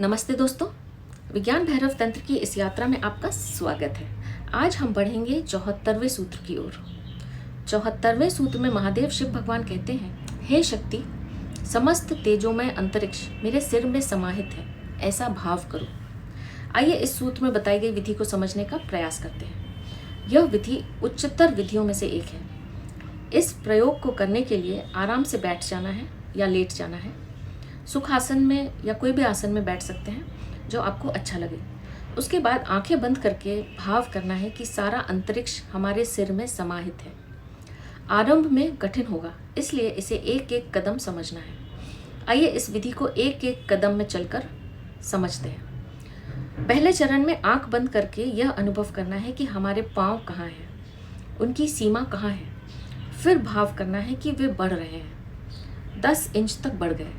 नमस्ते दोस्तों, विज्ञान भैरव तंत्र की इस यात्रा में आपका स्वागत है। आज हम बढ़ेंगे 74वें सूत्र की ओर। 74वें सूत्र में महादेव शिव भगवान कहते हैं, हे शक्ति, समस्त तेजोमय अंतरिक्ष मेरे सिर में समाहित है, ऐसा भाव करो। आइए इस सूत्र में बताई गई विधि को समझने का प्रयास करते हैं। यह विधि उच्चतर विधियों में से एक है। इस प्रयोग को करने के लिए आराम से बैठ जाना है या लेट जाना है। सुखासन में या कोई भी आसन में बैठ सकते हैं जो आपको अच्छा लगे। उसके बाद आंखें बंद करके भाव करना है कि सारा अंतरिक्ष हमारे सिर में समाहित है। आरंभ में कठिन होगा, इसलिए इसे एक एक कदम समझना है। आइए इस विधि को एक एक कदम में चलकर समझते हैं। पहले चरण में आंख बंद करके यह अनुभव करना है कि हमारे पाँव कहाँ हैं, उनकी सीमा कहाँ है। फिर भाव करना है कि वे बढ़ रहे हैं, 10 इंच तक बढ़ गए।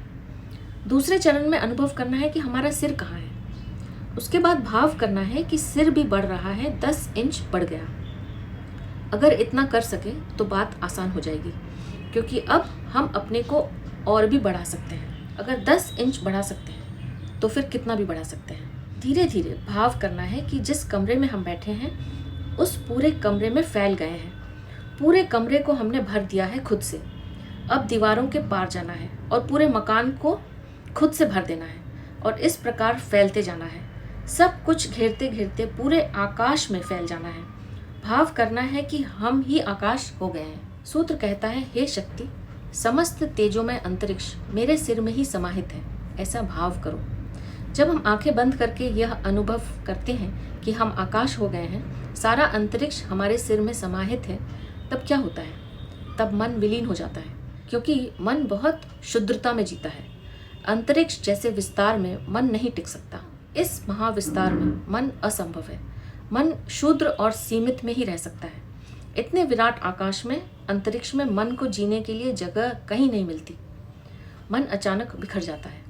दूसरे चरण में अनुभव करना है कि हमारा सिर कहाँ है। उसके बाद भाव करना है कि सिर भी बढ़ रहा है, 10 इंच बढ़ गया। अगर इतना कर सके तो बात आसान हो जाएगी, क्योंकि अब हम अपने को और भी बढ़ा सकते हैं। अगर 10 इंच बढ़ा सकते हैं तो फिर कितना भी बढ़ा सकते हैं। धीरे धीरे भाव करना है कि जिस कमरे में हम बैठे हैं उस पूरे कमरे में फैल गए हैं। पूरे कमरे को हमने भर दिया है खुद से। अब दीवारों के पार जाना है और पूरे मकान को खुद से भर देना है और इस प्रकार फैलते जाना है। सब कुछ घेरते घेरते पूरे आकाश में फैल जाना है। भाव करना है कि हम ही आकाश हो गए हैं। सूत्र कहता है, हे शक्ति, समस्त तेजोमय अंतरिक्ष मेरे सिर में ही समाहित है, ऐसा भाव करो। जब हम आंखें बंद करके यह अनुभव करते हैं कि हम आकाश हो गए हैं, सारा अंतरिक्ष हमारे सिर में समाहित है, तब क्या होता है? तब मन विलीन हो जाता है, क्योंकि मन बहुत शुद्धता में जीता है। अंतरिक्ष जैसे विस्तार में मन नहीं टिक सकता। इस महाविस्तार में मन असंभव है। मन शूद्र और सीमित में ही रह सकता है। इतने विराट आकाश में, अंतरिक्ष में मन को जीने के लिए जगह कहीं नहीं मिलती। मन अचानक बिखर जाता है।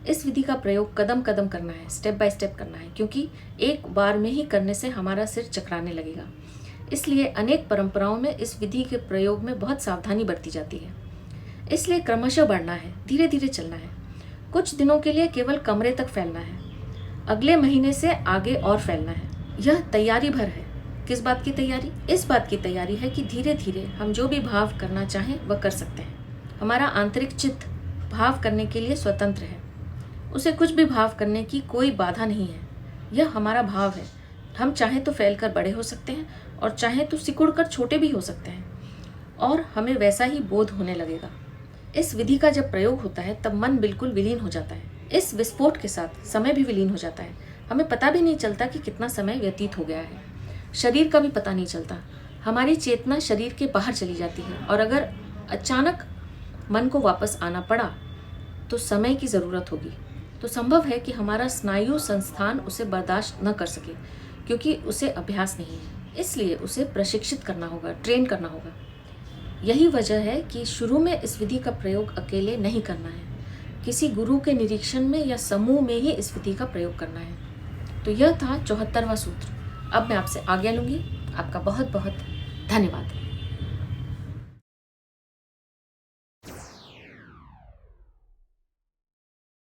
इस विधि का प्रयोग कदम कदम करना है, स्टेप बाय स्टेप करना है, क्योंकि एक बार में ही करने से हमारा सिर चकराने लगेगा। इसलिए अनेक परंपराओं में इस विधि के प्रयोग में बहुत सावधानी बरती जाती है। इसलिए क्रमशः बढ़ना है, धीरे धीरे चलना है। कुछ दिनों के लिए केवल कमरे तक फैलना है, अगले महीने से आगे और फैलना है। यह तैयारी भर है। किस बात की तैयारी? इस बात की तैयारी है कि धीरे धीरे हम जो भी भाव करना चाहें वह कर सकते हैं। हमारा आंतरिक चित्त भाव करने के लिए स्वतंत्र है। उसे कुछ भी भाव करने की कोई बाधा नहीं है। यह हमारा भाव है। हम चाहें तो फैलकर बड़े हो सकते हैं और चाहें तो सिकुड़ कर छोटे भी हो सकते हैं, और हमें वैसा ही बोध होने लगेगा। इस विधि का जब प्रयोग होता है तब मन बिल्कुल विलीन हो जाता है। इस विस्फोट के साथ समय भी विलीन हो जाता है। हमें पता भी नहीं चलता कि कितना समय व्यतीत हो गया है। शरीर का भी पता नहीं चलता। हमारी चेतना शरीर के बाहर चली जाती है, और अगर अचानक मन को वापस आना पड़ा तो समय की ज़रूरत होगी। तो संभव है कि हमारा स्नायु संस्थान उसे बर्दाश्त न कर सके, क्योंकि उसे अभ्यास नहीं है। इसलिए उसे प्रशिक्षित करना होगा, ट्रेन करना होगा। यही वजह है कि शुरू में इस विधि का प्रयोग अकेले नहीं करना है। किसी गुरु के निरीक्षण में या समूह में ही इस विधि का प्रयोग करना है। तो यह था 74वां सूत्र। अब मैं आपसे आज्ञा लूँगी। आपका बहुत बहुत धन्यवाद।